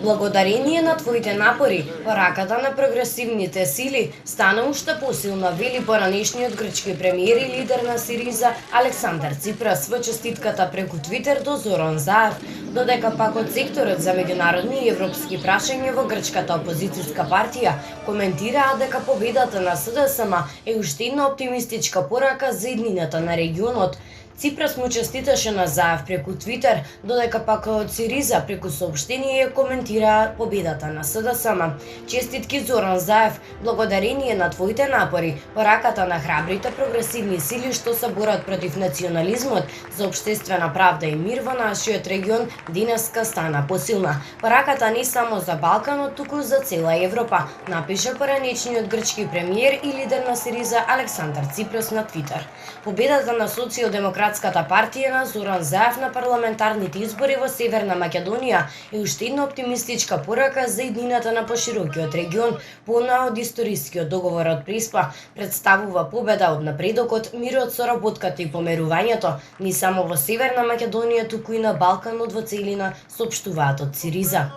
Благодарение на твоите напори, пораката на прогресивните сили стана уште посилна, вели поранешниот грчки премиер и лидер на Сириза Александар Ципрас во честитката преку Твитер до Зоран Заев, додека пак од секторот за меѓународни и европски прашања во грчката опозицијска партија коментираа дека победата на СДСМ е уште една оптимистичка порака за иднината на регионот. Ципрас му честиташе на Заев преку Твитер, додека пак од Сириза преку соопштение коментира победата на СДСМ. Честитки Зоран Заев, благодарение на твоите напори, пораката на храбрите прогресивни сили што се борат против национализмот за општествена правда и мир во нашиот регион денеска стана посилна. Пораката не само за Балканот, туку за цела Европа, напише поранешниот грчки премиер и лидер на Сириза Александар Ципрас на Твитер. Победата на Социјалдемократската партија на Зоран Заев на парламентарните избори во Северна Македонија е уште една оптимистичка порака за иднината на поширокиот регион, полна од историскиот договор од Преспа, представува победа од напредокот, мирот, соработката и померувањето не само во Северна Македонија, туку и на Балканот во целина, соопштуваат од Сириза.